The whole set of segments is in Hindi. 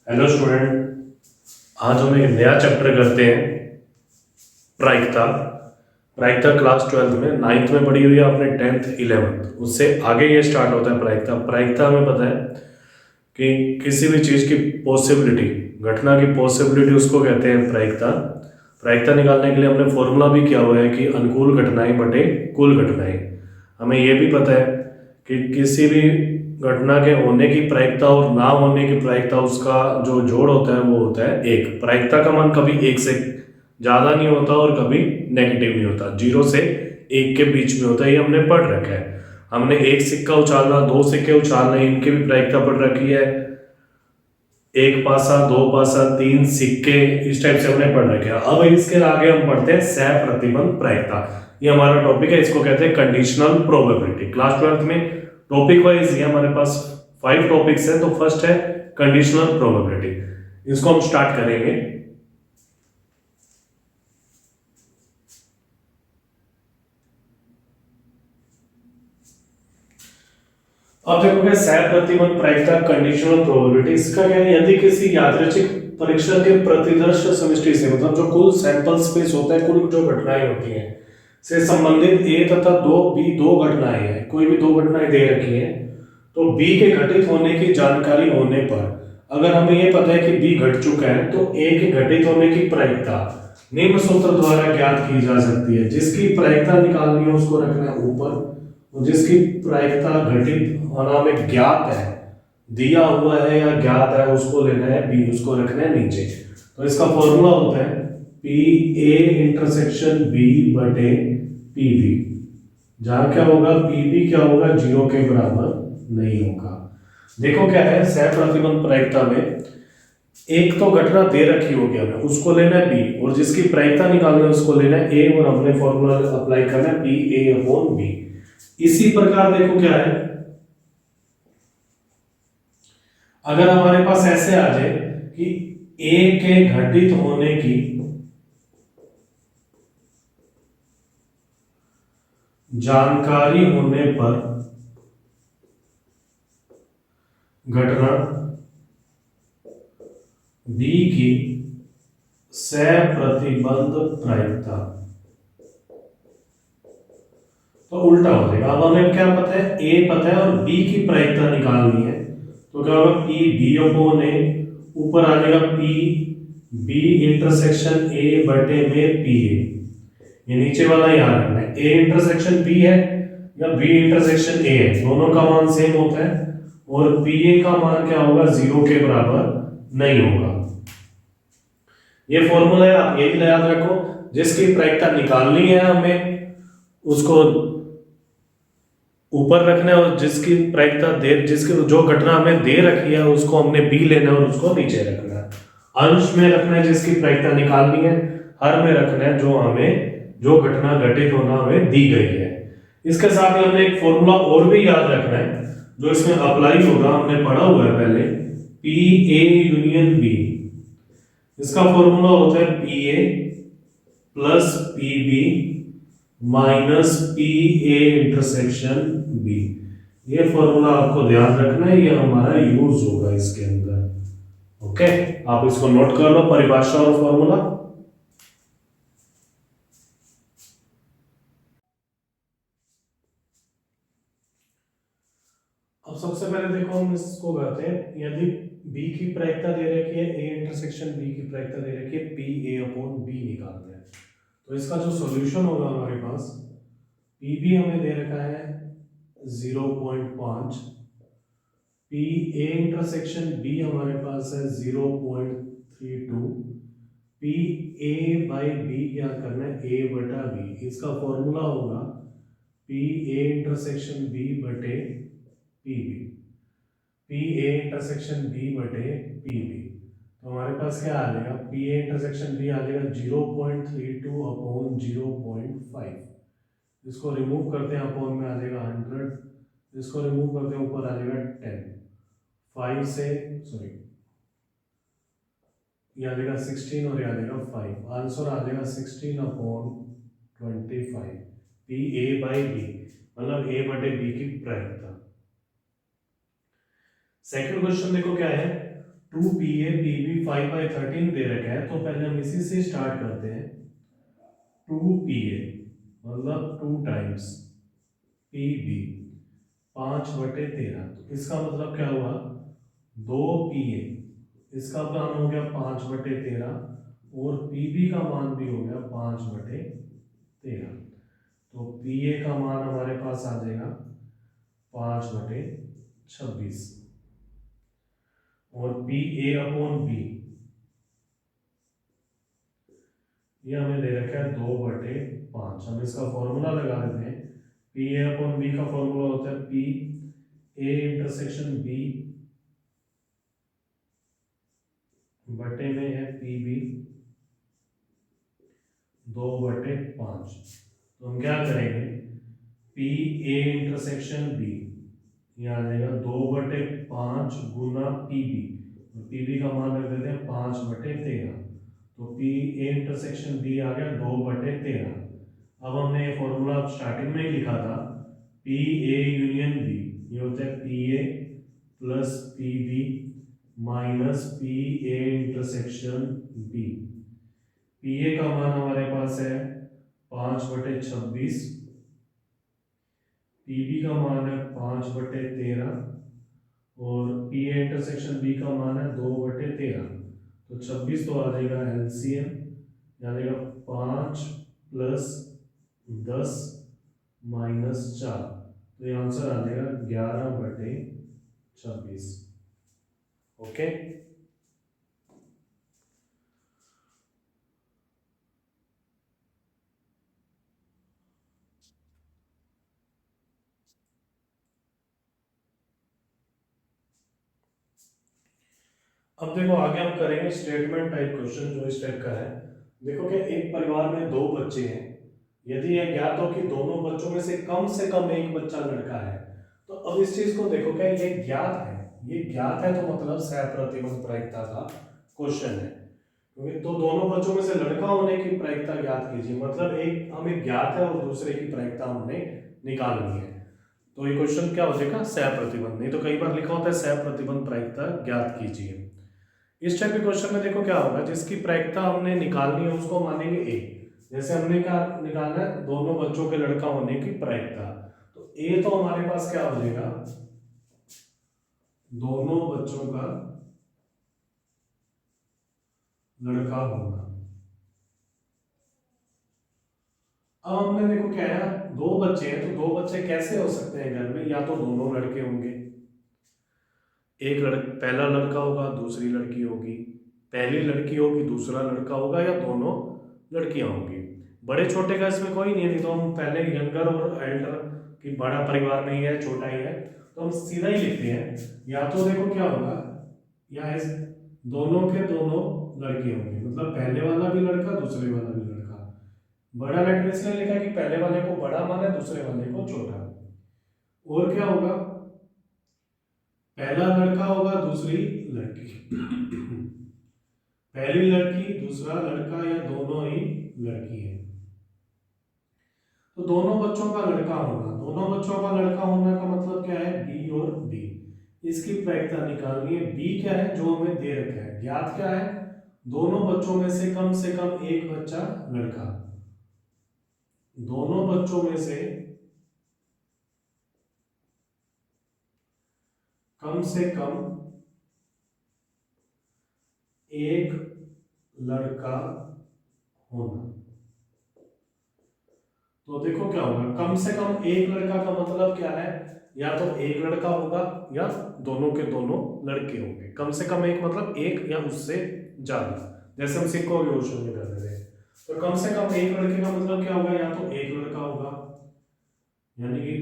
Hello student. आज हम एक नया चैप्टर करते हैं, प्रायिकता। प्रायिकता क्लास 12 में, 9th में पढ़ी हुई है आपने, 10th 11th उससे आगे ये स्टार्ट होता है प्रायिकता। प्रायिकता हमें पता है कि किसी भी चीज़ की पॉसिबिलिटी, घटना की पॉसिबिलिटी, उसको कहते हैं प्रायिकता। प्रायिकता निकालने के लिए हमने फॉर्मूला भी किया हुआ है कि अनुकूल घटनाएं बटे कुल घटनाएं। हमें ये भी पता है कि किसी भी घटना के होने की प्रायिकता और ना होने की प्रायिकता, उसका जो जोड़ होता है वो होता है एक। प्रायिकता का मान कभी एक से ज़्यादा नहीं होता और कभी नेगेटिव नहीं होता, 0 से 1 के बीच में होता है। ये हमने पढ़ रखा है। हमने एक सिक्का उछालना, 2 सिक्के उछालने, इनकी भी प्रायिकता पढ़ रखी है। एक पासा, 2 पासा, 3 सिक्के, इस टाइप से हमने पढ़ रखे हैं। अब इसके आगे हम पढ़ते हैं सह प्रतिबंध प्रायिकता। ये हमारा टॉपिक है, इसको कहते हैं कंडीशनल प्रोबेबिलिटी। क्लास 12 में टॉपिक वाइज ये हमारे पास 5 टॉपिक्स हैं। तो फर्स्ट है कंडीशनल प्रोबेबिलिटी, इसको हम स्टार्ट करेंगे। अब देखोगे सह प्रतिबंध प्रायिकता कंडीशनल प्रोबेबिलिटी, इसका क्या है, यदि किसी यादृच्छिक परीक्षण के प्रतिदर्श समष्टि से, मतलब जो कुल सैंपल स्पेस होता है, कुल जो घटनाएं होती हैं से संबंधित ए तथा दो घटनाएं हैं, कोई भी दो घटनाएं दे रखी हैं, तो बी के घटित होने की जानकारी होने पर अगर हमें यह पता है कि बी घट चुका है, तो ए के घटित होने की प्रायिकता निम्न सूत्र द्वारा ज्ञात की जा सकती है। जिसकी प्रायिकता निकालनी है उसको रखना है ऊपर, और जिसकी प्रायिकता घटित होना में ज्ञात है, दिया हुआ है या ज्ञात है, उसको लेना है बी, उसको रखना है नीचे। तो इसका फॉर्मूला होता है पी ए इंटरसेक्शन बी बटे पी बी, जहां क्या होगा, पी बी क्या होगा, 0 के बराबर नहीं होगा। देखो क्या है, सह प्रतिबंध प्रायिकता में एक तो घटना दे रखी होगी, हमें उसको लेना है बी, और जिसकी प्रायिकता निकालना है उसको लेना है ए, और हमने फॉर्मूला अप्लाई करना है पी ए अपॉन बी। इसी प्रकार देखो क्या है, अगर हमारे पास ऐसे आ जाए कि ए के घटित होने की जानकारी होने पर घटना बी की सह प्रतिबंध प्रायिकता, तो उल्टा हो जाएगा। अब हमें क्या पता है, ए पता है और बी की प्रायिकता निकालनी है, तो क्या होगा, पी बी अपॉन ए, ऊपर आ जाएगा पी बी इंटरसेक्शन ए बटे में पी ए। ये नीचे वाला याद रखना है, ए इंटरसेक्शन बी है या बी इंटरसेक्शन ए है, दोनों का मान सेम होता है, और पी ए का मान क्या होगा, 0 के बराबर नहीं होगा। ये फॉर्मूला है, आप यही याद रखो। जिसकी प्रायिकता निकालनी है हमें उसको ऊपर रखना है, और जिसकी प्रायिकता दे, जिसकी जो घटना हमें दे रखी है उसको हमने बी लेना है और उसको नीचे रखना है। अंश में रखना है जिसकी प्रायिकता निकालनी है, हर में रखना है जो हमें, जो घटना घटित होना हमें दी गई है। इसके साथ ही हमें एक फॉर्मूला और भी याद रखना है जो इसमें अप्लाई होगा, हमने पढ़ा हुआ है पहले, पी ए यूनियन बी। इसका फॉर्मूला होता है P A plus P B minus P A intersection B. ये फॉर्मूला आपको ध्यान रखना है, ये हमारा यूज होगा इसके अंदर। ओके, आप इसको नोट कर लो, परिभाषा और फॉर्मूला। अब सबसे पहले देखो हम इसको करते हैं, यदि बी की प्रायिकता दे रखी है, ए इंटरसेक्शन बी की प्रायिकता दे रखी है, पी ए अपॉन बी निकालते हैं। तो इसका जो सॉल्यूशन होगा हमारे पास, पी बी हमें दे रखा है 0.5, पी ए इंटरसेक्शन बी हमारे पास है 0.32, पी ए बाई बी क्या करना है, ए बटा बी। इसका फॉर्मूला होगा पी ए इंटरसेक्शन बी बटे P B, P A intersection B बटे पी बी। तो हमारे पास क्या आ जाएगा, पी ए इंटरसेक्शन बी आ जाएगा 0.32 अपॉन 0.5, इसको रिमूव करते हैं, अपॉन में आ जाएगा 100, इसको रिमूव करते हैं, ऊपर आ जाएगा 10, 5 से सॉरी, ये आ जाएगा 16 और ये आ जाएगा 5, आंसर आ जाएगा 16 upon 25, P A by B, मतलब ए बटे बी की प्रायिकता। सेकंड क्वेश्चन देखो क्या है, 2 PA PB 5/13 दे रखा है, तो पहले हम इसी से स्टार्ट करते हैं। 2 PA मतलब 2 टाइम्स PB 5/13, तो इसका मतलब क्या हुआ 2 PA, इसका मान हो गया 5/13 और PB का मान भी हो गया 5/13। तो PA का मान हमारे पास आ जाएगा 5/26 और PA/B ये हमें दे रखा है 2/5। हम इसका फॉर्मूला लगा देते हैं। PA/B का फॉर्मूला होता है PA/B बटे में है PB 2/5। तो हम क्या करेंगे, PA/B ये आ जाएगा 2/5 गुना PB, और PB का मान रख देते हैं 5/13। तो PA/B आ गया 2/13। अब हमने ये फॉर्मूला स्टार्टिंग में ही लिखा था, PA/B ये होता है PA plus PB minus PA/B। PA का मान हमारे पास है 5/26, PB का मान है 5/13 और PA/B का मान है 2/13। तो 26 तो आ जाएगा LCM, यानी 5 प्लस 10 माइनस 4, तो ये आंसर आ जाएगा 11/26। ओके। अब देखो आगे हम करेंगे स्टेटमेंट टाइप क्वेश्चन, जो इस टाइप का है। देखो कि एक परिवार में 2 बच्चे हैं, यदि यह ज्ञात हो कि दोनों बच्चों में से कम एक बच्चा लड़का है। तो अब इस चीज को देखो, क्या ये ज्ञात है, ये ज्ञात है तो मतलब सहप्रतिबंध प्रायिकता का क्वेश्चन है, क्योंकि तो दोनों बच्चों में से लड़का होने की प्रायिकता ज्ञात कीजिए, मतलब एक हमें ज्ञात है और दूसरे की प्रायिकता हमने निकालनी है। तो ये क्वेश्चन क्या हो जाएगा, सहप्रतिबंध। नहीं तो कई बार लिखा होता है सहप्रतिबंध प्रायिकता ज्ञात कीजिए। इस टाइप के क्वेश्चन में देखो क्या होगा, जिसकी प्रायिकता हमने निकालनी है उसको मानेंगे ए। जैसे हमने क्या निकालना है, दोनों बच्चों के लड़का होने की प्रायिकता, तो ए तो हमारे पास क्या हो जाएगा, दोनों बच्चों का लड़का होना। अब हमने देखो क्या है, 2 बच्चे हैं, तो 2 बच्चे कैसे हो सकते हैं घर में, या तो दोनों लड़के होंगे, पहला लड़का होगा दूसरी लड़की होगी, पहली लड़की होगी दूसरा लड़का होगा, या दोनों लड़कियां होंगी। बड़े छोटे का इसमें कोई नहीं है, नहीं तो हम पहले यंगर और एल्डर की बड़ा परिवार में ही है छोटा ही है, तो हम सीधा ही लिखते हैं। या तो देखो क्या होगा, या इस दोनों के दोनों लड़के होंगे, मतलब पहले वाला भी लड़का दूसरे वाला भी लड़का। बड़ा लेटर इसलिए लिखा कि पहले वाले को बड़ा माना है, दूसरे वाले को छोटा। और क्या होगा, पहला लड़का होगा दूसरी लड़की, पहली लड़की दूसरा लड़का, या दोनों ही लड़की है। तो दोनों बच्चों का लड़का होना, दोनों बच्चों का लड़का होने का मतलब क्या है, बी और बी। इसकी प्रायिकता निकालनी है। बी क्या है, जो हमें दे रखा है। ज्ञात क्या है, दोनों बच्चों में से कम एक बच्चा लड़का, दोनों बच्चों में से कम एक लड़का होना। तो देखो क्या होगा, कम से कम एक लड़का का मतलब क्या है, या तो एक लड़का होगा या दोनों के दोनों लड़के होंगे। कम से कम एक मतलब एक या उससे ज्यादा, जैसे हम सिक्को के क्वेश्चन में कर रहे हैं। तो कम से कम एक लड़के का मतलब क्या होगा, या तो एक लड़का होगा, यानी कि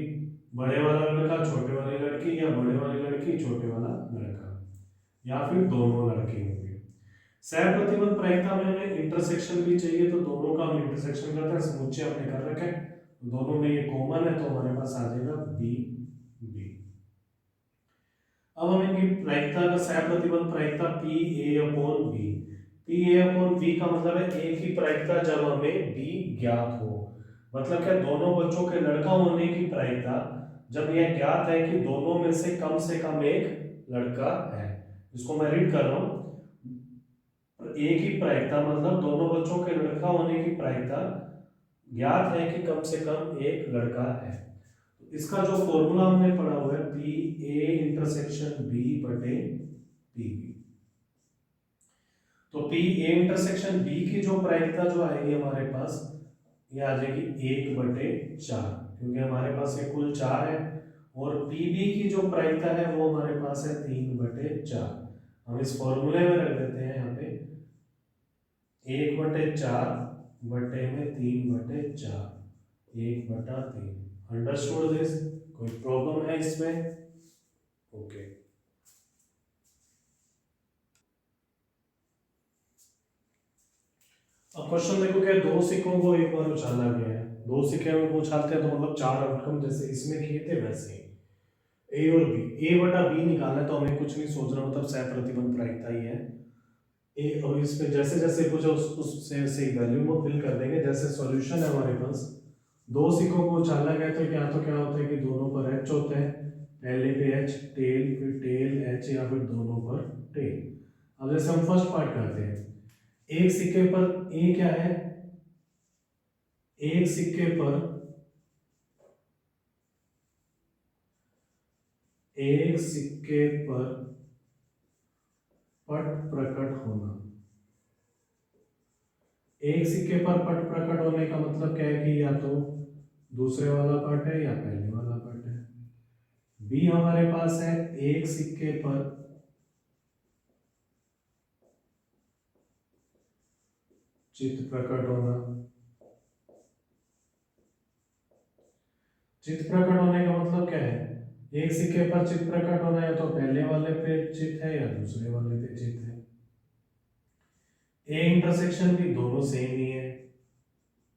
बड़े वाला लड़का छोटे वाली लड़की, या बड़े वाली लड़की छोटे वाला लड़का, या फिर दोनों लड़के होंगे। सहप्रतिबंध प्रायिकता में हमें इंटरसेक्शन भी चाहिए, तो दोनों का हम इंटरसेक्शन करते हैं। समुच्चय हमने कर रखे हैं, दोनों में ये कॉमन है, तो हमारे पास आ जाएगा बी बी। अब हम इनकी प्रायिकता का सहप्रतिबंध प्रायिकता PA/B। PA/B का मतलब है ए की प्रायिकता जब हमें बी ज्ञात हो, मतलब क्या, दोनों बच्चों के लड़का होने की प्रायिकता जब यह ज्ञात है कि दोनों में से कम एक लड़का है। इसको मैं रीड कर रहा हूं। एक ही प्रायिकता मतलब दोनों बच्चों के लड़का होने की प्रायिकता ज्ञात है कि कम से कम एक लड़का है। तो इसका जो फॉर्मूला हमने पढ़ा हुआ है पी ए इंटरसेक्शन बी बटे पी बी। तो पी ए इंटरसेक्शन बी की जो प्रायिकता जो आएगी हमारे पास, ये आ जाएगी 1/4, क्योंकि हमारे पास ये कुल 4 है। और पीबी की जो प्रायिकता है वो हमारे पास है 3/4। हम इस फॉर्मूले में रख देते हैं यहाँ पे 1/4 बटे में 3/4, 1/3। Understood this? कोई प्रॉब्लम है इसमें? ओके। अब क्वेश्चन देखो क्या, दो सिक्कों को एक बार उछाला गया है। दो सिक्के में उछालते हैं तो मतलब 4 आउटकम जैसे इसमें किए थे वैसे ही। ए और बी, ए बटा बी निकालना है तो हमें कुछ नहीं सोचना, मतलब सह प्रतिबंध प्रायिकता ही है। ए और इसमें जैसे जैसे पूछे उससे से वैल्यू को फिल कर देंगे। जैसे सॉल्यूशन है हमारे पास, दो सिक्कों को उछाला गया तो क्या होता है कि दोनों पर एच होता है। पहले पे एच टेल, फिर टेल एच, या फिर दोनों पर टेल। अब जैसे हम फर्स्ट पार्ट करते हैं, एक सिक्के पर ए क्या है, एक सिक्के पर एक सिक्के पर पट प्रकट होना। एक सिक्के पर पट प्रकट होने का मतलब क्या है कि या तो दूसरे वाला पट है या पहले वाला पट है। बी हमारे पास है एक सिक्के पर चित्त प्रकट होना। चित्त प्रकट होने का मतलब क्या है, एक सिक्के पर चित्त प्रकट होना है तो पहले वाले पे चित्त है या दूसरे वाले पे चित्त है। ए इंटरसेक्शन भी दोनों सेम ही है,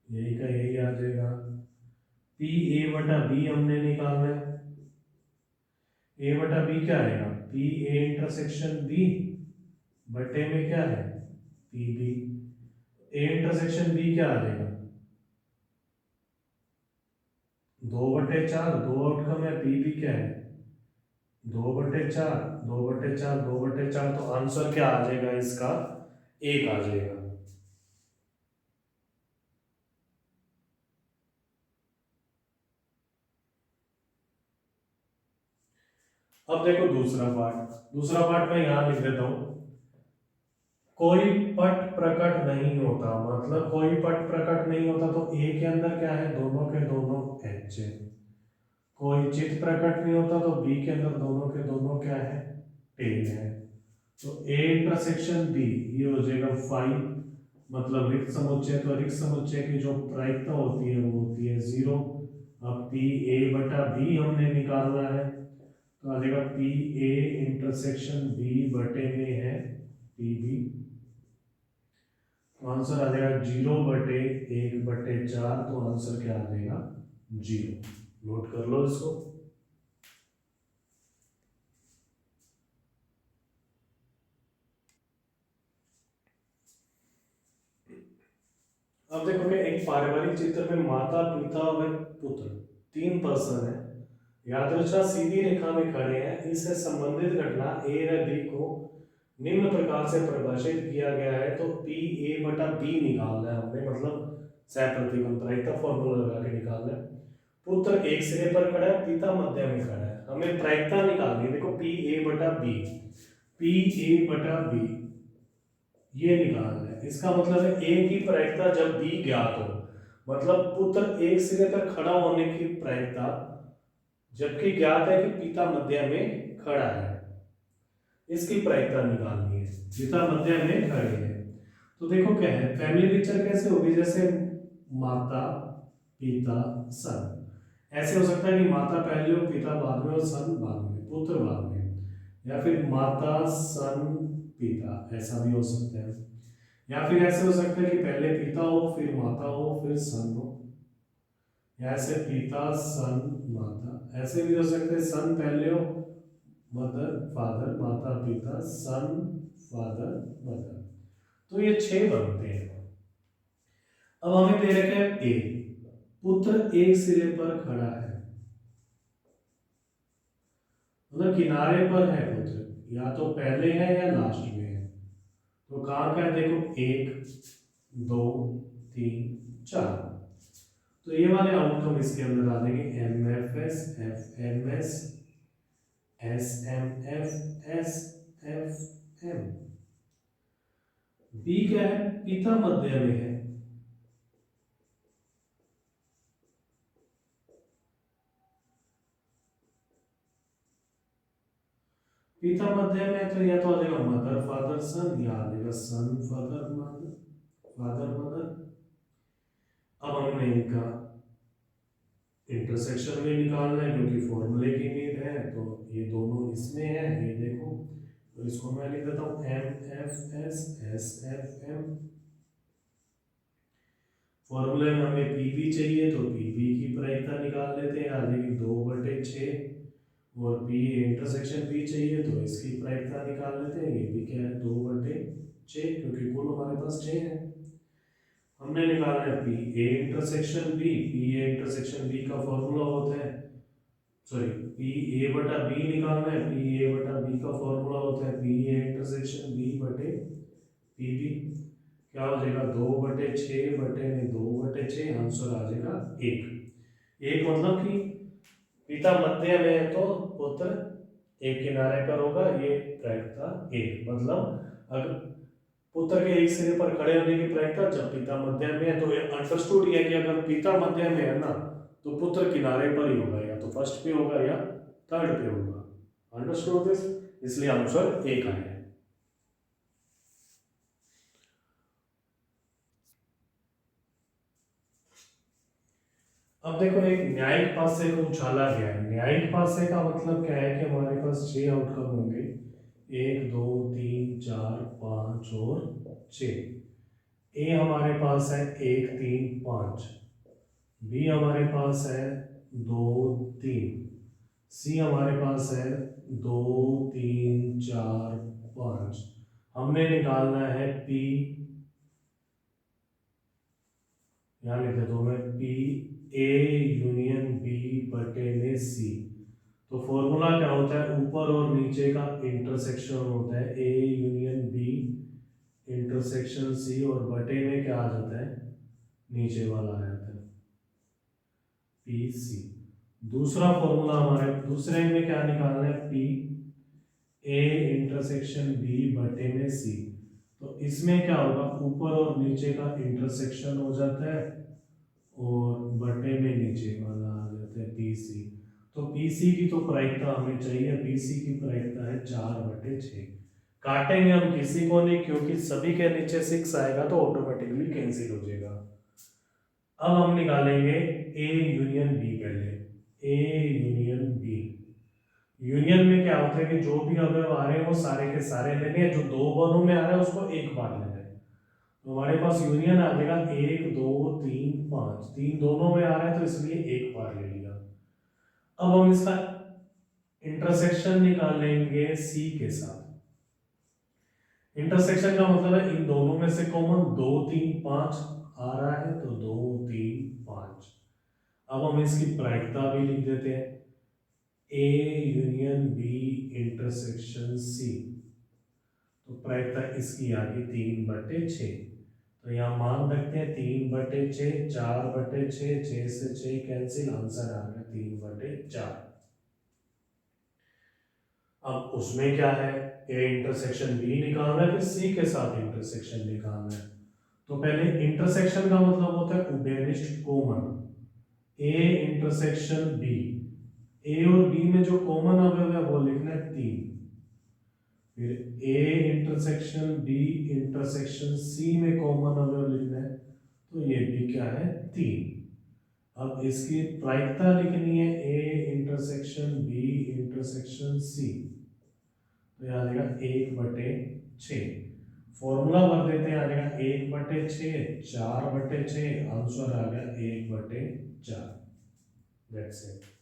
यही का यही आ जाएगा। पी ए बटा बी हमने निकालना है। ए बटा बी क्या आएगा, पी ए इंटरसेक्शन बी बटे में क्या है P B. A intersection B क्या आ जाएगा, 2/4, दो आउटकम है। पी बी क्या है 2/4, 2/4, 2/4। तो आंसर क्या आ जाएगा इसका, एक आ जाएगा। अब देखो दूसरा पार्ट मैं यहां लिख देता हूं। कोई पट प्रकट नहीं होता, मतलब कोई पट प्रकट नहीं होता तो ए के अंदर क्या है, दोनों के दोनों एच है। कोई चित्त प्रकट नहीं होता तो बी के अंदर दोनों के दोनों क्या है, टेल है। तो ए इंटरसेक्शन बी ये हो जाएगा 5, मतलब रिक्त समुच्चय। तो रिक्त समुच्चय की जो प्रायिकता होती है वो होती है 0। अब पी ए बटा बी हमने निकालना है तो आ जाएगा पी ए इंटरसेक्शन बी बटे में है पी बी। तो आंसर आ जाएगा 0/1/4। तो आंसर क्या आ जाएगा 0। नोट कर लो इसको। अब देखो कि एक पारिवारिक चित्र में माता पिता व पुत्र 3 पर्सन है, यादृच्छा सीधी रेखा में खड़े हैं। इससे संबंधित घटना ए व बी को निम्न प्रकार से परिभाषित किया गया है। तो पी ए बटा बी निकालना है हमने, मतलब सह प्रतिबंध प्रायिकता फॉर्मूला लगा के निकालना है। पुत्र एक सिरे पर खड़ा है, पिता मध्य में खड़ा है, हमें प्रायिकता निकालनी है। देखो पी ए बटा बी, पी ए बटा बी ये निकालना है। इसका मतलब है ए की प्रायिकता जब बी ज्ञात हो, मतलब पुत्र एक सिरे पर खड़ा होने की प्रायिकता जबकि ज्ञात है कि पिता मध्य में खड़ा है, इसकी प्रायिकता निकालनी है। पिता मध्य में खड़े हैं तो देखो क्या है, फैमिली पिक्चर कैसे होगी, जैसे माता पिता सन। ऐसे हो सकता है कि माता पहले हो, पिता बाद में और सन बाद में, पुत्र बाद में। या फिर माता सन पिता, ऐसा भी हो सकता है। या फिर ऐसे हो सकता है कि पहले पिता हो फिर माता हो फिर सन हो। या ऐसे पिता सन माता, ऐसे भी हो सकते हैं सन पहले हो, मदर फादर, माता पिता सन फादर मदर। तो ये 6 बनते हैं। अब हमें दे रखा है ए, पुत्र एक सिरे पर खड़ा है। मतलब किनारे पर है पुत्र, या तो पहले है या लास्ट में है। तो कहाँ का है देखो, 1 2 3 4। तो ये वाले आउटकम इसके अंदर आ जाएंगे, MFS FMS SMF SFM। B क्या है, पिता मध्य में है। पिता मध्य में है तो या तो आ जाएगा मदर फादर सन, या आ जाएगा सन फादर मदर, फादर मदर। अब हमने इनका इंटरसेक्शन भी निकालना है क्योंकि फॉर्मूले की नीड है। तो ये दोनों इसमें है, ये देखो। तो इसको मैं लिख देता हूँ MFS SFM। फॉर्मूले में हमें PB चाहिए, तो PB की प्रायिकता निकाल लेते हैं, आ जाएगी 2/6। और P इंटरसेक्शन P चाहिए तो इसकी प्रायिकता निकाल लेते हैं, ये भी क्या है 2/6, क्योंकि कुल हमारे पास 6 है। हमने निकालना है P A intersection B. P A intersection B का फॉर्मूला होता है, सॉरी, पी ए बटा बी निकालना है। पी ए बटा बी का फॉर्मूला होता है पी ए इंटरसेक्शन बी बटे पी बी। क्या हो जाएगा, 2/6 बटे में 2/6, आंसर आ जाएगा 1। मतलब कि पिता मध्य में है तो पुत्र एक किनारे पर होगा, ये प्रायिकता 1। मतलब अगर पुत्र के एक सिरे पर खड़े होने की प्रायिकता जब पिता मध्य में है, तो ये अंडरस्टूड है कि अगर पिता मध्य में है ना, तो पुत्र किनारे पर ही होगा, या तो फर्स्ट पे होगा या थर्ड पे होगा। अंडरस्टूड दिस, इसलिए आंसर 1 आया है। अब देखो, एक न्यायिक पासे को उछाला गया है। न्यायिक पासे का मतलब क्या है कि हमारे पास 6 आउटकम होंगे, 1 2 3 4 5 और 6। ए हमारे पास है 1 3 5। बी हमारे पास है 2 3। सी हमारे पास है 2 3 4 5। हमने निकालना है पी, यहाँ लिख देता हूं मैं, पी ए यूनियन बी बटे में सी। तो फॉर्मूला क्या होता है, ऊपर और नीचे का इंटरसेक्शन होता है A union B intersection C, और बटे में क्या आ जाता है, नीचे वाला आ जाता है पी सी। दूसरा फॉर्मूला हमारे दूसरे में क्या निकालना है, पी ए इंटरसेक्शन बी बटे में सी। तो इसमें क्या होगा, ऊपर और नीचे का इंटरसेक्शन हो जाता है, और बटे में नीचे वाला आ जाता है पीसी। तो पीसी की तो प्रायिकता हमें चाहिए, पीसी की प्रायिकता है 4/6। काटेंगे हम किसी को नहीं, क्योंकि सभी के नीचे 6 आएगा तो ऑटोमेटिकली कैंसिल हो जाएगा। अब हम निकालेंगे ए यूनियन बी पहले। ए यूनियन बी, यूनियन में क्या होता है कि जो भी अवयव आ रहे हैं वो सारे के सारे लेने हैं, जो दो बारों में आ रहा है उसको एक बार लेना है। तो हमारे पास यूनियन आ जाएगा 1 2 3 5, 3 दोनों में आ रहा है तो इसलिए एक बार ले लिया। अब हम इसका इंटरसेक्शन निकालेंगे सी के साथ। इंटरसेक्शन का मतलब है इन दोनों में से कॉमन 2 3 5 आ रहा है, तो 2 3 5। अब हम इसकी प्रायिकता भी लिख देते हैं, A union B intersection C. तो प्रायिकता इसकी आ गई 3/6। तो यहाँ मान रखते हैं 3/6, 4/6, 6 से 6 कैंसिल, आंसर आ गया 3/4। अब उसमें क्या है, ए इंटरसेक्शन बी निकालना है, फिर सी के साथ इंटरसेक्शन निकालना है। तो पहले इंटरसेक्शन का मतलब होता है उभयनिष्ठ कॉमन। ए इंटरसेक्शन बी, ए और बी में जो कॉमन अवयव है वो लिखना है 3। फिर A intersection B intersection C में कॉमन अवयव लिखना है, तो ये भी क्या है 3। अब इसकी प्रायिकता लिखनी है A intersection B intersection C, तो यह आ जाएगा 1/6। फॉर्मूला भर देते हैं, आ जाएगा 1/6, 4/6, आंसर आ गया 1/4। That's it.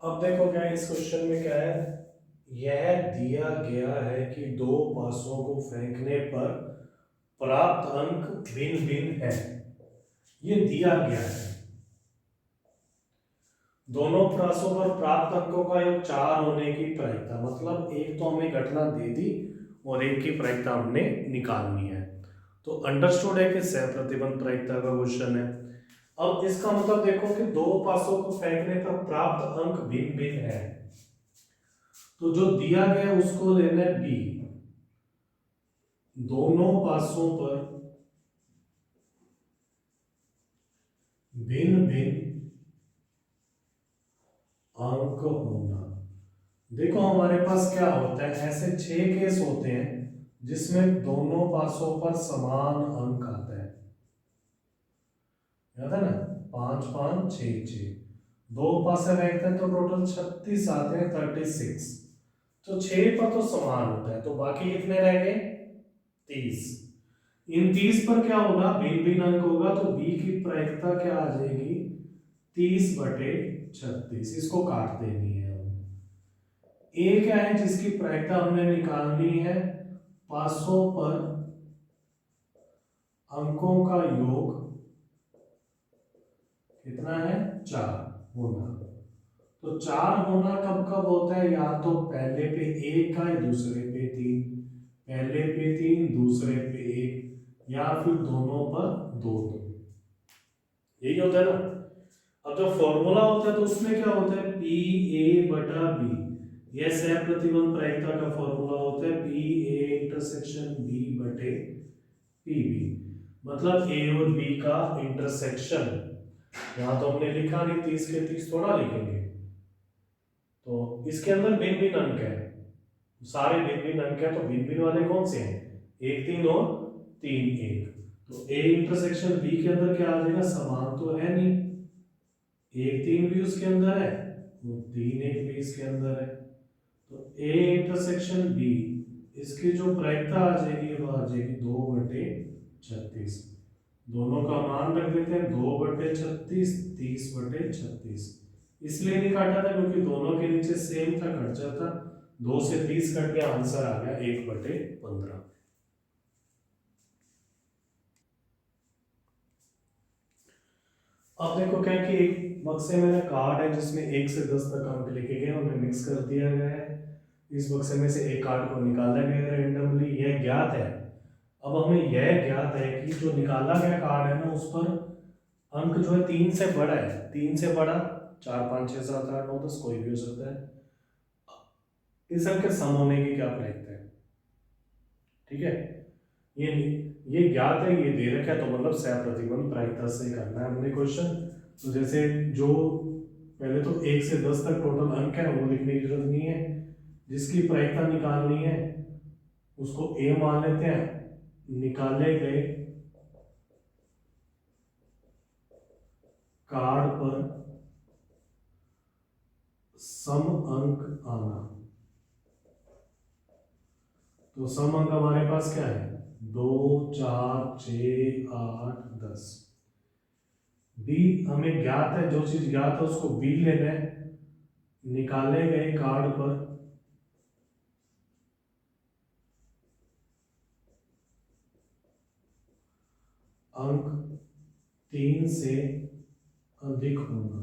अब देखो क्या इस क्वेश्चन में क्या है, यह दिया गया है कि दो पासों को फेंकने पर प्राप्त अंक भिन्न भिन्न है, ये दिया गया है। दोनों प्रयासों पर प्राप्त अंकों का योग 4 होने की प्रायिकता, मतलब एक तो हमें घटना दे दी और एक की प्रायिकता हमने निकालनी है। तो अंडरस्टूड है कि सह प्रतिबंध प्रायिकता का क्वेश्चन है। अब इसका मतलब देखो कि दो पासों को फेंकने पर प्राप्त अंक भिन्न भिन्न है, तो जो दिया गया उसको लेना है बी। दोनों पासों पर भिन्न भिन्न अंक होना। देखो हमारे पास क्या होता है, ऐसे 6 केस होते हैं जिसमें दोनों पासों पर समान अंक आता है, याद है ना, 5 5 6 6। दो पासे रहते हैं तो टोटल 36 आते हैं, 36। तो 6 पर तो समान होता है, तो बाकी कितने रह गए, 30। इन 30 पर क्या होगा, भिन्न भिन्न अंक होगा, तो बी की प्रायिकता क्या आ जाएगी, 30/36। इसको काट देनी है हम। ए क्या है जिसकी प्रायिकता हमने निकालनी है, पासों पर अंकों का योग कितना है, 4 होना। तो 4 होना कब कब होता है, या तो पहले पे 1 का, दूसरे पे 3, पहले पे 3 दूसरे पे 1, या फिर दोनों पर 2 2। यही होता है ना। अब जो फॉर्मूला होता है तो उसमें क्या होता है, पी ए बटा बी, यह सह प्रतिबंध प्रायिकता का फॉर्मूला होता है, पी ए इंटरसेक्शन बी बटे पी बी। मतलब ए और बी का इंटरसेक्शन, यहां तो हमने लिखा नहीं, 30 के 30 थोड़ा लिखेंगे, तो इसके अंदर भिन्न भिन्न अंक है, सारे भिन्न भिन्न अंक है, तो भिन्न भिन्न वाले कौन से हैं, 1 3 और 3 1। तो ए इंटरसेक्शन बी के अंदर क्या आ जाएगा, समान तो है नहीं, 1 3 भी उसके अंदर है, वो 3 1 भी इसके अंदर है। तो ए इंटरसेक्शन बी, इसकी जो प्रायिकता आ जाएगी वो आ जाएगी 2/36। दोनों का मान रख देते हैं, 2/36 30/36। इसलिए नहीं काटा था क्योंकि दोनों के नीचे सेम था, कट जाता, 2 से 30 कट गया, आंसर आ गया 1/15। अब देखो क्या है कि एक बक्से में ना कार्ड है जिसमें 1 से 10 तक अंक लिखे गए, उन्हें मिक्स कर दिया गया है। इस बक्से में से एक कार्ड को निकाला गया है रैंडमली, यह ज्ञात है। अब हमें यह ज्ञात है कि जो निकाला गया कार्ड है ना, उस पर अंक जो है 3 से बड़ा है, 3 से बड़ा 4 5 6 7 8 9 10 कोई भी हो सकता है। इस अंक के सम होने की क्या प्रायिकता है, ठीक है, ये ये ज्ञात है, ये दे रखा है, तो मतलब सह प्रतिबंध प्रायिकता से करना है हमने क्वेश्चन। तो जैसे जो पहले तो 1 से 10 तक टोटल अंक है वो लिखने की जरूरत नहीं है, जिसकी प्रायिकता निकालनी है उसको ए मान लेते हैं। निकाले गए कार्ड पर सम अंक आना, तो सम अंक हमारे पास क्या है, 2 4 6 8 10। बी हमें ज्ञात है, जो चीज ज्ञात है उसको बी लेना है। निकाले गए कार्ड पर अंक 3 से अधिक होना।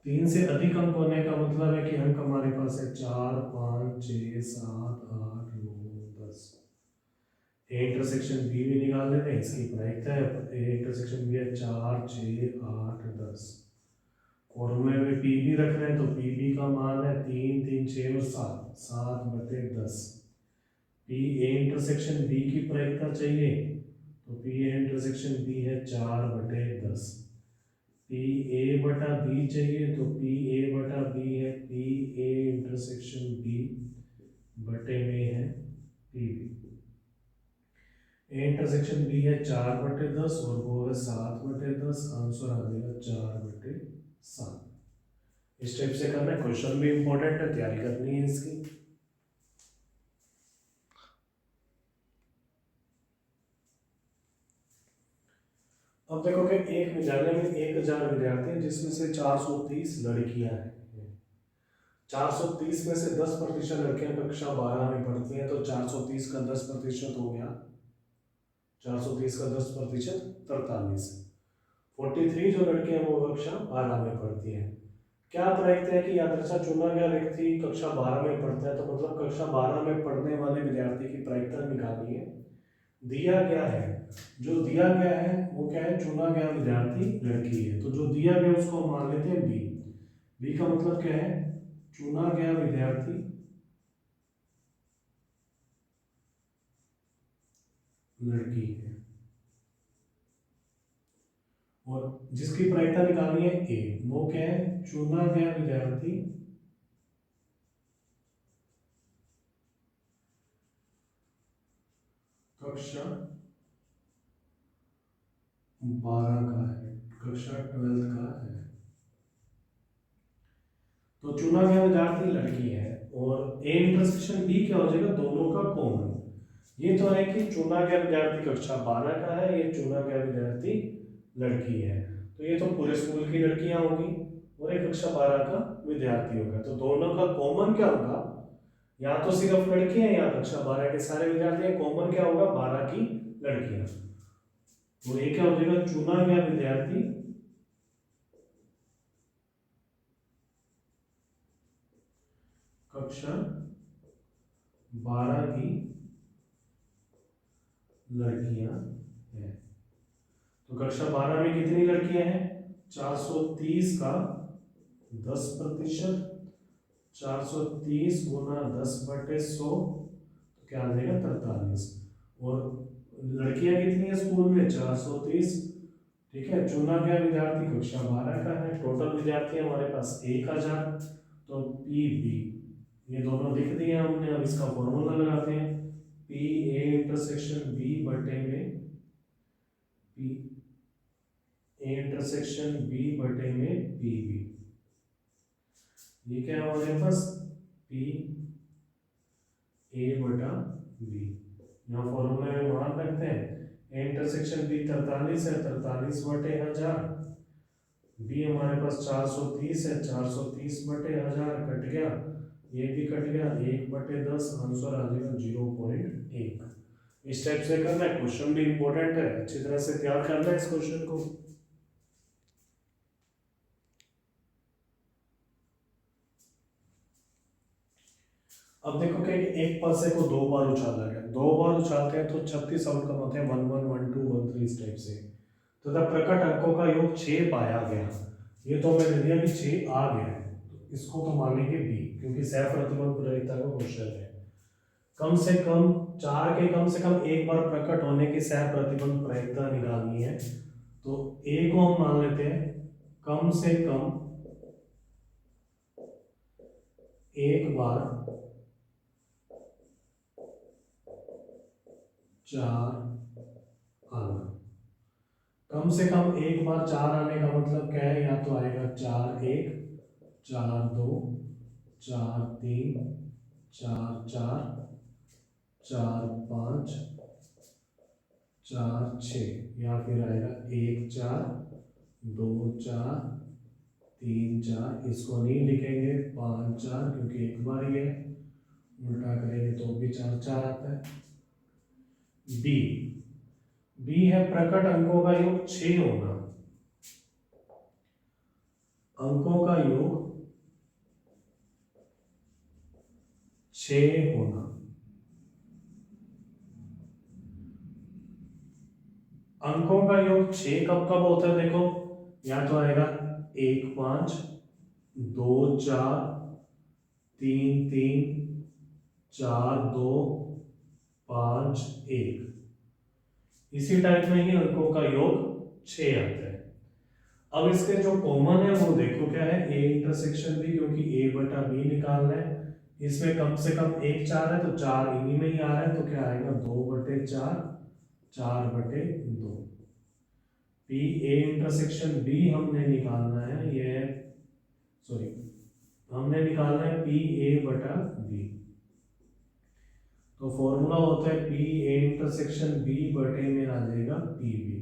3 से अधिक अंक होने का मतलब है कि अंक हमारे पास है 4 5 6 7 8 9 10। ए इंटरसेक्शन बी भी निकाल लेते हैं, इसकी प्रायिकता है, ए इंटरसेक्शन बी है 4 6 8 10। फॉर्मूले में पी भी रख रहे हैं, तो पी बी का मान है 3 3 6 और 7 7/10। पी ए इंटरसेक्शन बी की प्रायिकता चाहिए, तो पी ए इंटरसेक्शन बी है 4/10। पी ए बटा बी चाहिए, तो पी ए बटा बी है पी ए इंटरसेक्शन बी बटे में है P B. A intersection B है 4/10 और वो है 7/10, आंसर आ जाएगा 4/7। इस टाइप से करना है, क्वेश्चन भी इंपॉर्टेंट है, तैयारी करनी है इसकी। अब देखो कि एक विद्यालय में 1000 विद्यार्थी हैं जिसमें से 430 लड़कियां हैं। 430 में से 10% लड़कियां कक्षा 12 में पढ़ती हैं, तो 430 का 10% हो गया, 430 का 10% 43। 43 जो लड़कियां वो कक्षा 12 में पढ़ती हैं। क्या प्रायिकता है कि यादृच्छा चुना गया व्यक्ति कक्षा 12 में पढ़ता है, तो मतलब कक्षा 12 में पढ़ने वाले विद्यार्थी की प्रायिकता निकालनी है। दिया गया है, जो दिया गया है वो क्या है, चुना गया विद्यार्थी लड़की है, तो जो दिया गया उसको हम मान लेते हैं बी। बी का मतलब क्या है, चुना गया विद्यार्थी लड़की है, और जिसकी प्रायिकता निकालनी है ए, वो क्या है, चुना गया विद्यार्थी कक्षा 12 का है, कक्षा 12 का है। तो चुना गया विद्यार्थी लड़की है, और ए इंटरसेक्शन बी क्या हो जाएगा, दोनों का कॉमन। ये तो है कि चुना गया विद्यार्थी कक्षा 12 का है, ये चुना गया विद्यार्थी लड़की है, तो ये तो पूरे स्कूल की लड़कियां होगी और एक कक्षा 12 का विद्यार्थी होगा, तो दोनों का कॉमन क्या होगा, या तो सिर्फ लड़कियां या कक्षा 12 के सारे विद्यार्थी, कॉमन क्या होगा, 12 की लड़कियां। तो ये क्या हो जाएगा, चुना गया विद्यार्थी कक्षा 12 की लड़कियां हैं। तो कक्षा 12 में कितनी लड़कियां हैं, 430 का 10%, 430 गुना 10/100, तो क्या आ जाएगा 43। और लड़कियां कितनी है स्कूल में, 430। ठीक है, चुना गया विद्यार्थी कक्षा 12 का है, टोटल विद्यार्थी हमारे पास 1000, तो पी बी, ये दोनों लिख दिए हमने। अब इसका फॉर्मूला लगाते हैं, पी ए इंटरसेक्शन बी बटे में पी ए इंटरसेक्शन बी बटे में पी बी। ये क्या है हमारे पास, पी ए बटा बी। यहाँ फॉर्मूले में मान रखते हैं, ए इंटरसेक्शन बी 43 है, 43 बटे 1000, बी हमारे पास 430 है, 430 बटे 1000 कट गया, ये भी कट गया, 1/10, आंसर आ जाएगा 0.1। इस टाइप से करना है, क्वेश्चन भी इंपॉर्टेंट है, अच्छी तरह से तैयार करना है इस क्वेश्चन को। अब देखो कि एक पासे को 2 बार उछाला गया, 2 बार उछालते हैं तो 36 आउटकम होते हैं, 1 1 1 2 1 3 इस टाइप से। तो प्रकट अंकों का योग 6 पाया गया, ये तो मैंने दिया कि 6 आ गया है, तो इसको तो मानेंगे बी, क्योंकि सह प्रतिबंध प्रायिकता का क्वेश्चन है। कम से कम 4 के कम से कम एक बार प्रकट होने की सह प्रतिबंध प्रायिकता निकालनी है, तो ए को हम मान लेते हैं कम से कम एक बार 4 आना। कम से कम एक बार 4 आने का मतलब क्या है, या तो आएगा 4 1, 4 2, 4 3, 4 4, 4 5, 4 6, या फिर आएगा 1 4, 2 4, 3 4, इसको नहीं लिखेंगे 5 4, क्योंकि एक बार ही है, उल्टा करेंगे तो भी 4 4 आता है। बी, बी है प्रकट अंकों का योग 6 होना, अंकों का योग 6 होना। अंकों का योग 6 कब कब होता है, देखो या तो आएगा 1 5, 2 4, 3 3, 4 2, 5 1, इसी टाइप में ही अंकों का योग 6 आता है। अब इसके जो कॉमन है वो देखो क्या है, ए इंटरसेक्शन बी, क्योंकि ए बटा बी निकालना है, इसमें कम से कम एक 4 है, तो 4 इन्हीं में ही आ रहा है, तो क्या आएगा 2/4, 4/2। पी ए इंटरसेक्शन बी हमने निकालना है, ये सॉरी हमने निकालना है पी ए बटा बी, तो फॉर्मूला होता है पी ए इंटरसेक्शन बी बटे में आ जाएगा P B.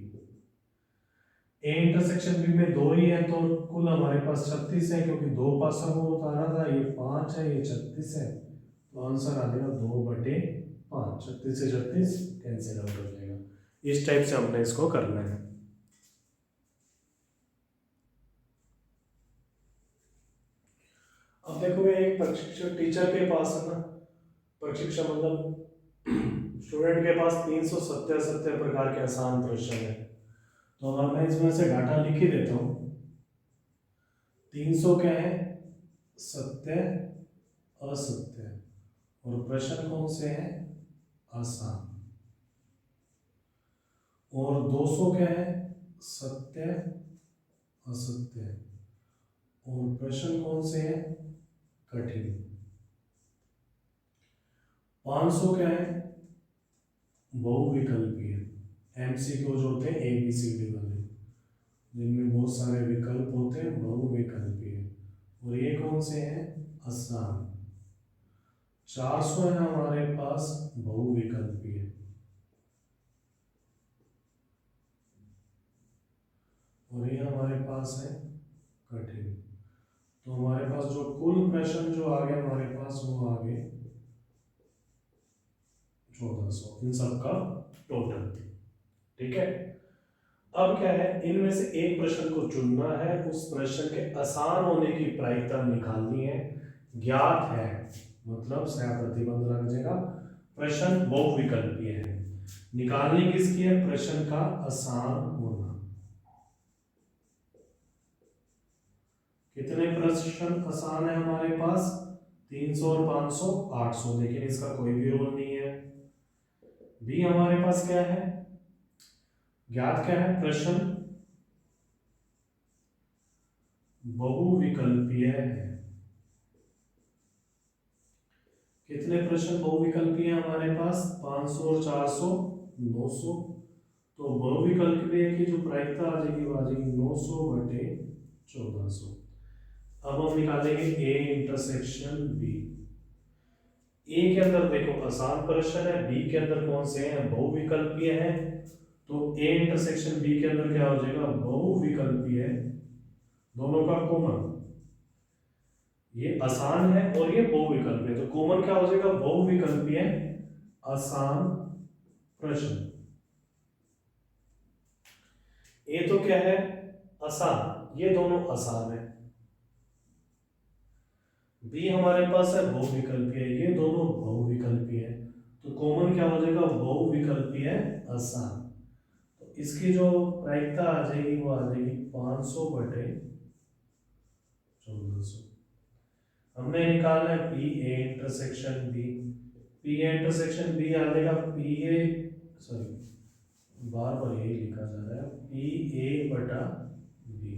A intersection B में 2 ही है तो कुल हमारे पास 36 है, क्योंकि 2 पासों को उतारा था, ये 5 है, ये 36 है, तो आंसर आ जाएगा 2/5। 36 से 36 कैंसिल आउट हो जाएगा। इस टाइप से हमने इसको करना है। अब देखो एक प्रशिक्षक टीचर के पास है ना, प्रशिक्षक मतलब स्टूडेंट के पास 370 प्रकार के आसान प्रश्न है। तो अब मैं इसमें से डाटा लिख ही देता हूँ। 300 क्या है? सत्य, असत्य, और प्रश्न कौन से हैं? आसान। और 200 क्या है? सत्य, असत्य, और प्रश्न कौन से हैं? कठिन। 500 क्या है? बहुविकल्पीय, एमसीक्यू जो होते हैं ABCD वाले, जिनमें बहुत सारे विकल्प होते हैं, बहुविकल्पीय। और ये कौन से हैं? आसान। 400 है हमारे पास बहुविकल्पीय, और ये हमारे पास है कठिन। तो हमारे पास जो कुल प्रश्न जो आ गए हमारे पास, वो आ गए 1400, इन सबका टोटल। ठीक है। अब क्या है, इनमें से एक प्रश्न को चुनना है, उस प्रश्न के आसान होने की प्रायिकता निकालनी है। ज्ञात है मतलब सह प्रतिबंध लग जाएगा, प्रश्न बहुविकल्पीय है। निकालनी किसकी है? प्रश्न का आसान होना। कितने प्रश्न आसान है हमारे पास? 300 और 500, 800, लेकिन इसका कोई भी रोल नहीं है। बी हमारे पास क्या है? ज्ञात क्या है? प्रश्न बहुविकल्पीय है। कितने प्रश्न बहुविकल्पीय है हमारे पास? 500 और 400, 900। तो बहुविकल्पीय की जो प्रायिकता आ जाएगी वो आ जाएगी 900/1400। अब हम निकालेंगे ए इंटरसेक्शन बी। ए के अंदर देखो आसान प्रश्न है, बी के अंदर कौन से हैं? बहुविकल्पीय है। तो ए इंटरसेक्शन बी के अंदर क्या हो जाएगा? बहुविकल्पीय, दोनों का कॉमन। ये आसान है और ये बहुविकल्पीय, तो कॉमन क्या हो जाएगा? बहुविकल्पीय आसान प्रश्न। ए तो क्या है? आसान, ये दोनों आसान है। बी हमारे पास है बहुविकल्पीय, ये दोनों बहुविकल्पीय है। तो कॉमन क्या हो जाएगा? बहुविकल्पीय आसान। तो इसकी जो प्रायिकता आ जाएगी वो आ जाएगी 500/1400। हमने निकाला है P A intersection B. P A intersection B आ जाएगा पी ए, सॉरी बार बार यही लिखा जा रहा है, पी ए बटा बी।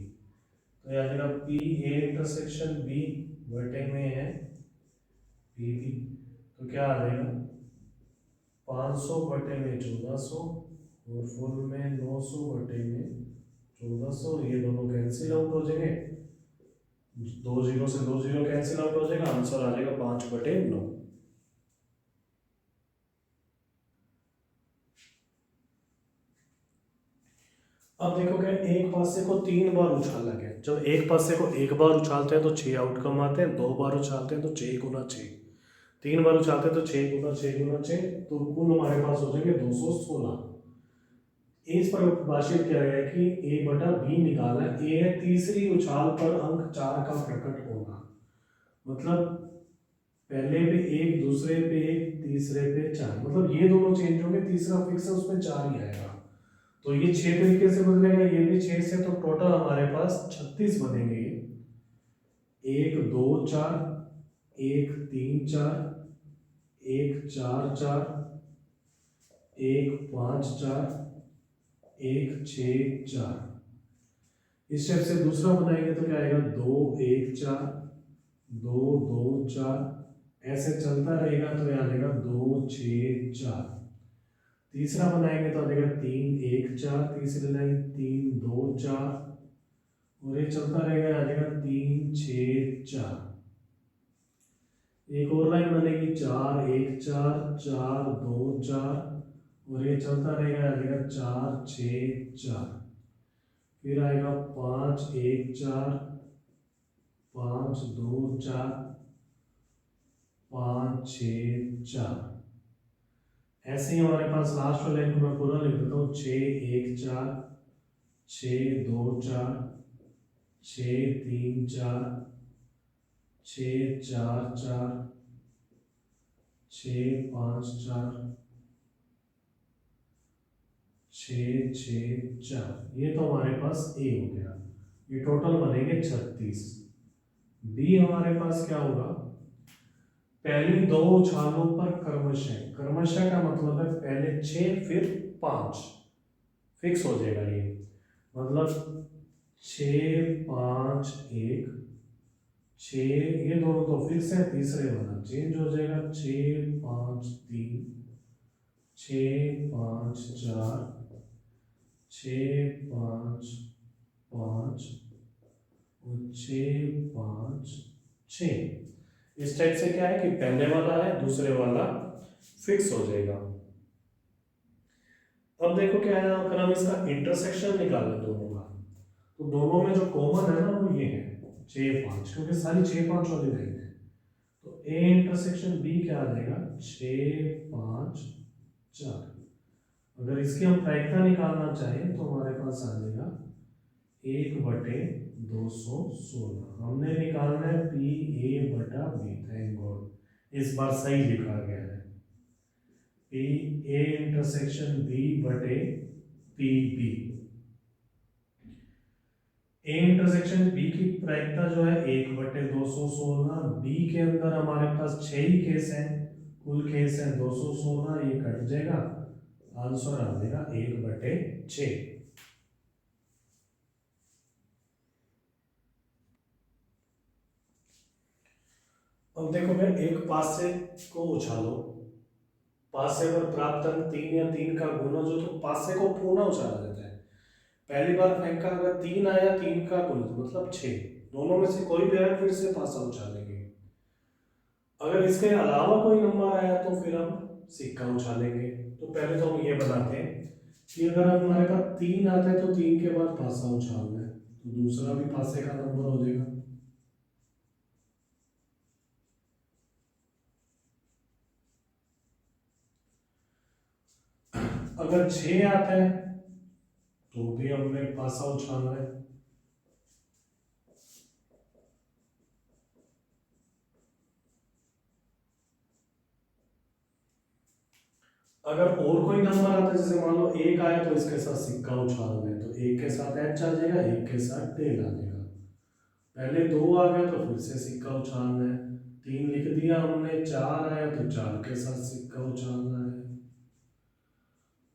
तो ये आ जाएगा पी ए इंटरसेक्शन बी बटे में है पी बी। तो क्या आ जाएगा? 500/1400, और फुल में 900/1400। ये दोनों कैंसिल आउट हो जाएंगे, 2 0 से 2 0 कैंसिल आउट हो जाएगा, आंसर आ जाएगा 5/9। अब देखो क्या, एक पासे को 3 बार उछाला गया। जब एक पासे को एक बार उछालते हैं तो 6 आउटकम आते हैं, 2 बार उछालते हैं तो 6 गुना 6, 3 बार उछालते हैं तो 6 गुना 6 गुना 6, तो कुल हमारे पास हो जाएंगे 216। इस पर परिभाषित किया गया है कि ए बटा बी निकाला है। ए है तीसरी उछाल पर अंक 4 का प्रकट होना, मतलब पहले पे 1, दूसरे पे 1, तीसरे पे 4, मतलब ये दोनों चेंज होंगे, तीसरा फिक्स है उसमें 4 ही आएगा। तो ये 6 तरीके से बदलेगा, ये भी 6 से, तो टोटल हमारे पास 36 बनेंगे। 1 2 4, 1 3 4, 1 4 4, 1 5 4, 1 6 4। इस टाइप से दूसरा बनाएंगे तो क्या आएगा? 2 1 4, 2 2 4, ऐसे चलता रहेगा तो यह आ जाएगा 2 6 4। तीसरा बनाएंगे तो आ जाएगा 3 1 4, तीसरी लाइन 3 2 4, और ये चलता रहेगा, आ जाएगा 3 6 4। एक और लाइन बनेगी 4 1 4, 4 2 4, और ये चलता रहेगा, आ जाएगा 4 6 4। फिर आएगा 5 1 4, 5 2 4, 5 6 4। ऐसे ही हमारे पास लास्ट वाले को मैं पूरा लिख देता हूँ, 6 1 4, 6 2 4, 6 3 4, 6 4 4, 6 5 4, 6 6 4। ये तो हमारे पास ए हो गया। ये टोटल बनेंगे 36। बी हमारे पास क्या होगा, पहली दो उछालों पर क्रमशः, क्रमशः का मतलब है पहले 6 फिर 5, फिक्स हो जाएगा ये, मतलब 6 5 1, 6, ये दोनों तो फिक्स है, तीसरे वाला चेंज हो जाएगा, 6 5 3, 6 5 4, 6 5 5 और 6 5 6। इस टाइप से क्या है कि पहले वाला है, दूसरे वाला फिक्स हो जाएगा। अब देखो क्या है, अगर हम इसका इंटरसेक्शन निकालें दोनों का, तो दोनों में जो कॉमन है ना वो ये है 6 5, क्योंकि सारी 6 5 वाली लाइन है। तो ए इंटरसेक्शन बी क्या आ जाएगा, 6 5 4। अगर इसकी हम प्रायिकता निकालना चाहें तो हमारे पास आ जाएगा 1/216। हमने निकालना है पी ए बटा बी, थैंक गॉड इस बार सही लिखा गया है, पी ए इंटरसेक्शन बी बटे P B. A intersection B की प्रायिकता जो है 1/216। बी के अंदर हमारे पास 6 ही केस हैं, कुल केस है 216, ये कट जाएगा, आंसर आ जाएगा 1/6। अब देखो मैं एक पासे को उछालो, पासे पर प्राप्त अंक 3 या 3 का गुना जो, तो पासे को पुनः उछाला जाता है। पहली बार फेंका, अगर 3 आया, 3 का गुना मतलब 6, दोनों में से कोई भी आया फिर से पासा उछालेंगे। अगर इसके अलावा कोई नंबर आया तो फिर हम सिक्का उछालेंगे। तो पहले तो हम ये बनाते हैं कि अगर हमारे पास 3 आता है तो 3 के बाद पासा उछालना है, तो दूसरा भी पासे का नंबर हो जाएगा। अगर 6 आता है तो भी हमने पासा उछालना है। अगर और कोई नंबर आता है, जैसे मान लो 1 आया तो इसके साथ सिक्का उछालना है, तो 1 के साथ एच आ जाएगा, 1 के साथ टेल आ जाएगा। पहले 2 आ गया तो फिर से सिक्का उछालना है, 3 लिख दिया हमने, 4 आया तो 4 के साथ सिक्का उछालना है,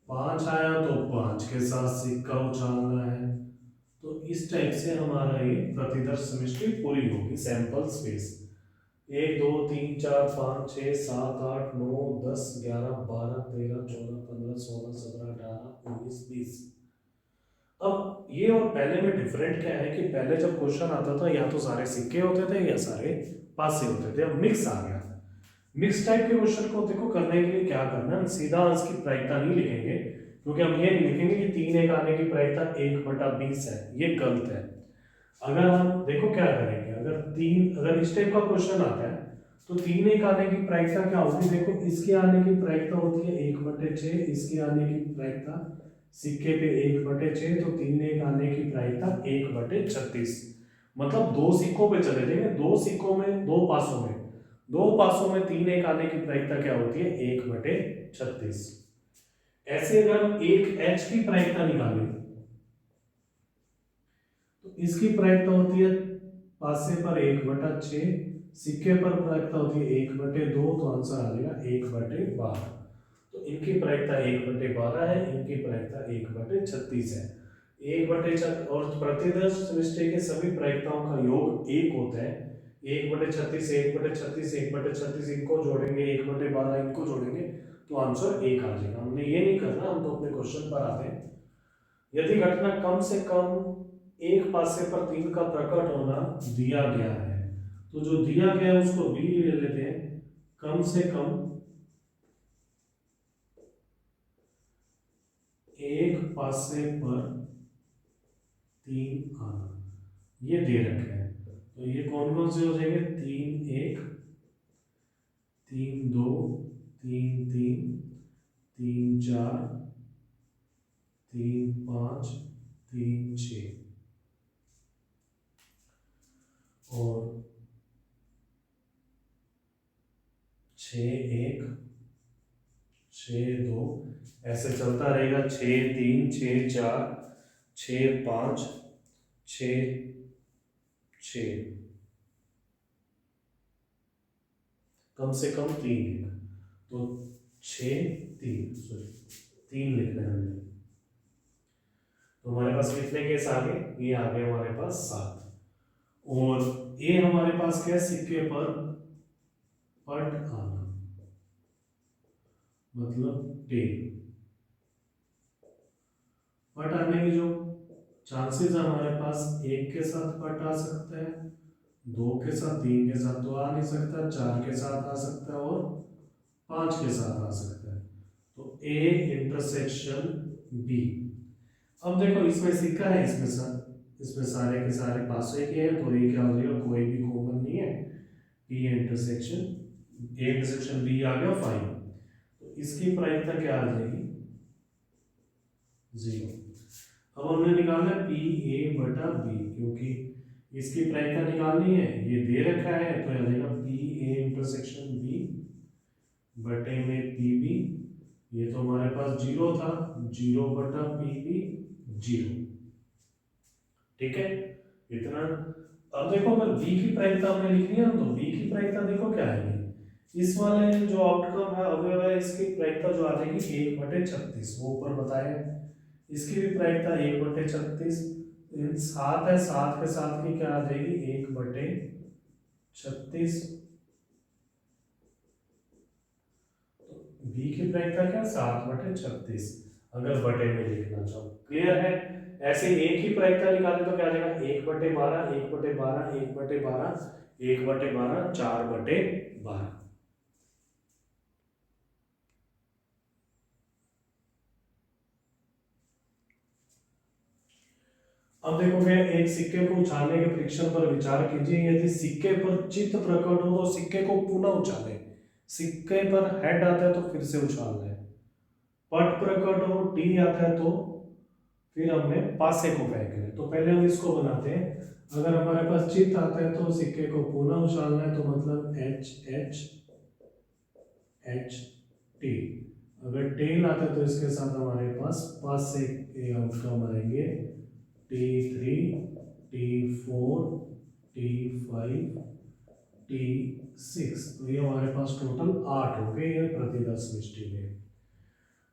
5 आया तो 5 के साथ सिक्का उछालना है। तो इस टाइप से हमारा ये प्रतिदर्श समष्टि पूरी होगी, सैंपल स्पेस 1 2 3 4 5 6 7 8 9 10 11 12 13 14 15 16 17 18 19 20। अब ये और पहले में डिफरेंट क्या है कि पहले जब क्वेश्चन आता था या तो सारे सिक्के होते थे या सारे पासे होते थे, अब मिक्स आ गया। मिक्स टाइप के क्वेश्चन को देखो करने के लिए क्या करना है, सीधा अंश की प्रायिकता नहीं लिखेंगे, क्योंकि हम ये नहीं लिखेंगे कि 3 एक आने की प्रायिकता 1/20 है, ये गलत है। अगर हम देखो क्या करेंगे, अगर इस टाइप का क्वेश्चन आता है तो 3 एक आने की प्रायिकता क्या होगी, देखो इसके आने की प्रायिकता होती है 1/6, इसके आने की प्रायिकता सिक्के पे 1/6, तो 3 एक आने की प्रायिकता 1/36। मतलब दो सिक्कों पे चले जाएंगे, दो सिक्कों में, दो पासों में 3 एक आने की प्रायिकता क्या होती है 1/36। ऐसे अगर हम एक एच की प्रायिकता निकालें तो इसकी प्रायिकता होती है पासे पर 1/6, सिक्के पर प्रायिकता होती है 1/2, तो आंसर आ जाएगा 1/12। तो इनकी प्रायिकता 1/12 है, इनकी प्रायिकता 1/36 है। 1/6 और प्रतिदर्श समष्टि के सभी प्रायिकताओं का योग 1 होता है। 1/36 1/36 1/36 इनको जोड़ेंगे, 1/12 इनको जोड़ेंगे, तो आंसर 1 आ जाएगा। हमने ये नहीं करना, हम तो अपने क्वेश्चन पर आते हैं। यदि घटना कम से कम एक पासे पर 3 का प्रकट होना दिया गया है, तो जो दिया गया है उसको बी ले लेते हैं। कम से कम एक पासे पर 3 आना, ये दे रखे हैं। तो ये कौन कौन से हो जाएंगे, 3 1, 3 2, 3 3, 3 4, 3 5, 3 6 और 6 1, 6 2, ऐसे चलता रहेगा। 6 3, 6 4, 6 5, 6 6, कम से कम 3 1, तो 6 3, सॉरी 3 लिखना है हमने। तो हमारे पास कितने केस आ गए, ये आ गए हमारे पास 7। और ये हमारे पास क्या है, सिक्के पर पट आना, मतलब टेल। पट आने की जो चांसेस हमारे पास, 1 के साथ पट आ सकता है, 2 के साथ, 3 के साथ तो आ नहीं सकता, 4 के साथ आ सकता है और 5 के साथ आ सकता है। तो ए इंटरसेक्शन बी। अब देखो इसमें सिक्का है, इसमें सारे के सारे पासे के हैं, तो ये क्या हो जाएगा, कोई भी कॉमन नहीं है। B intersection, A intersection B आ गया 5। तो इसकी प्रायिकता क्या आ जाएगी, 0। अब हमने निकालना पी ए बटा बी, क्योंकि इसकी प्रायिकता निकालनी है, ये दे रखा है, तो आ जाएगा पी ए इंटरसेक्शन बी बटे में पी बी। ये तो हमारे पास 0 था, 0 बटा पी बी 0। ठीक है, इतना। अब देखो अगर बी की प्रायिकता हमने लिखनी है, तो बी की प्रायिकता देखो क्या आएगी, इस वाले जो आउटकम है अवयव है, इसकी प्रायिकता जो आ जाएगी 1/36, वो ऊपर बताया। इसकी भी प्रायिकता 1/36, 7 है, 7 के साथ की क्या आ जाएगी, 1/36। बी की प्रायिकता क्या, 7/36, अगर बटे में लिखना चाहो। क्लियर है। ऐसे एक ही प्रायिकता निकाले तो क्या आ जाएगा, 1/12, 1/12, 1/12, 1/12, 4/12। अब देखोगे, एक सिक्के को उछालने के परीक्षण पर विचार कीजिए। यदि सिक्के पर चित्त प्रकट हो तो सिक्के को पुनः उछालें। सिक्के पर हेड आता है तो फिर से उछालना है। पट प्रकट हो, टी आता है तो फिर हमने पासे को फेंकना है। तो पहले हम इसको बनाते हैं। अगर हमारे पास चित्त आता है तो सिक्के को पुनः उछालना है, तो मतलब एच एच एच टी। अगर टेल आता है तो इसके साथ हमारे पास पासे के आउटकम आएंगे T3, T4, T5, T6। तो ये हमारे पास टोटल 8 हो गए ये प्रति 10 मिष्टि में।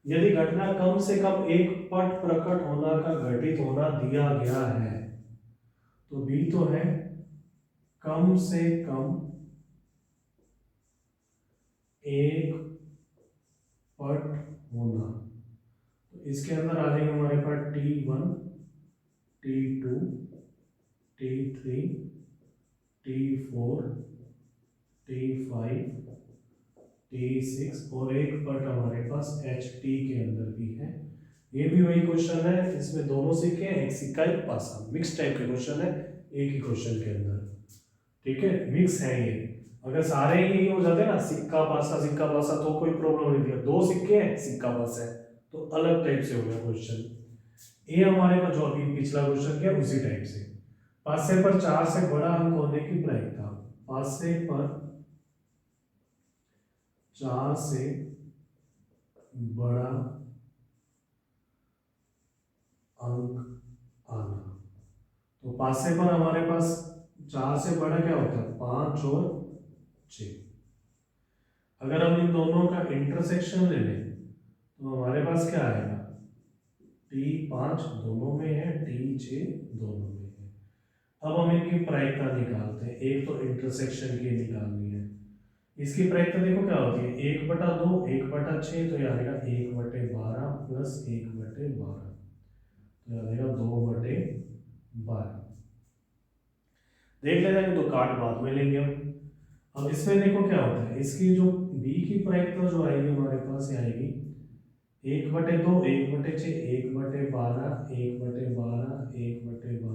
यदि घटना कम से कम एक पट प्रकट होना का घटित होना दिया गया है, तो बी तो है कम से कम एक पट होना। तो इसके अंदर आ जाएंगे हमारे पास T1, T2, T3, T4, T5, T6 और एक पट हमारे पास HT के अंदर भी है। ये भी वही क्वेश्चन है, इसमें दोनों सिक्के हैं, एक सिक्का एक पासा, मिक्स टाइप के क्वेश्चन है एक ही क्वेश्चन के अंदर। ठीक है, मिक्स है ये। अगर सारे ही हो जाते ना, सिक्का पासा, तो कोई प्रॉब्लम नहीं थी। 2 सिक्के हैं, सिक्का पासा है, तो अलग टाइप से हो गया क्वेश्चन। ये हमारे पास जो अभी पिछला क्वेश्चन किया उसी टाइप से। पासे पर 4 से बड़ा अंक होने की प्रायिकता, पासे पर 4 से बड़ा अंक आना। तो पासे पर हमारे पास 4 से बड़ा क्या होता है, 5 और 6। अगर हम इन दोनों का इंटरसेक्शन ले लें तो हमारे पास क्या आएगा, T5 दोनों में है, T6 दोनों में है। अब हम इनकी प्रायिकता निकालते हैं। एक तो इंटरसेक्शन की निकालनी है। इसकी प्रायिकता देखो क्या होती है, 1/2, 1/6, तो यह आएगा 1/12 प्लस 1/12, तो यह आएगा 2/12। देख लेना, तो काट बाद में लेंगे हम। अब इसमें देखो क्या होता है, इसकी जो बी की प्रायिकता जो आएगी हमारे पास, ये आएगी 1/2, 1/6, 1/12, 1/12, 1/12,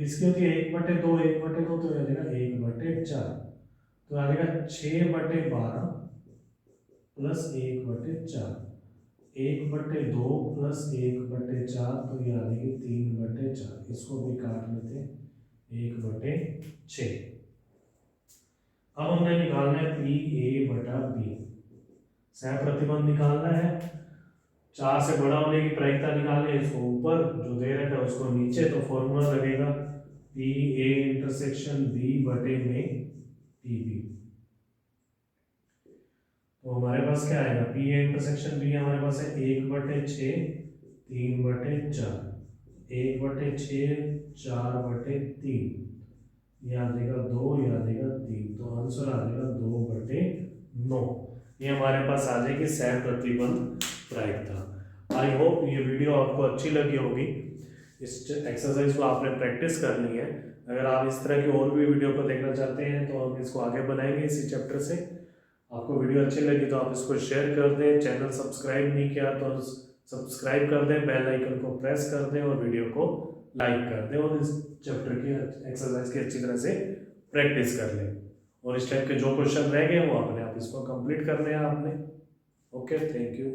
इसकी होती है 1/2, 1/2 तो आ जाएगा 1/4, तो आ जाएगा 6/12 प्लस 1/4, 1/2 प्लस 1/4 तो ये आ जाएगी 3/4, इसको भी काट लेते हैं 1/6। अब हमने निकालना है पी ए बटा बी, सह प्रतिबंध निकालना है, 4 से बड़ा होने की प्रायिकता निकालनी है, इसको ऊपर जो दे रखा है उसको नीचे, तो फॉर्मूला लगेगा पी ए इंटरसेक्शन बी बटे में पी बी। तो हमारे पास क्या आएगा, पी ए इंटरसेक्शन बी हमारे पास है 1/6 3/4, 1/6 4/3, ये आ जाएगा 2, ये आ जाएगा 3, तो आंसर आ जाएगा 2/9। ये हमारे पास आ जाएगी सह प्रतिबंध प्रायिकता। आई होप ये वीडियो आपको अच्छी लगी होगी। इस एक्सरसाइज को आपने प्रैक्टिस करनी है। अगर आप इस तरह की और भी वीडियो को देखना चाहते हैं तो हम इसको आगे बनाएंगे इसी चैप्टर से। आपको वीडियो अच्छी लगी तो आप इसको शेयर कर दें, चैनल सब्सक्राइब नहीं किया तो सब्सक्राइब कर दें, बेल आइकन को प्रेस कर दें और वीडियो को लाइक कर दें और इस चैप्टर की एक्सरसाइज की अच्छी तरह से प्रैक्टिस कर लें। और इस टाइप के जो क्वेश्चन रह गए वो अपने आप इसको कंप्लीट करने हैं आपने। Okay, thank you.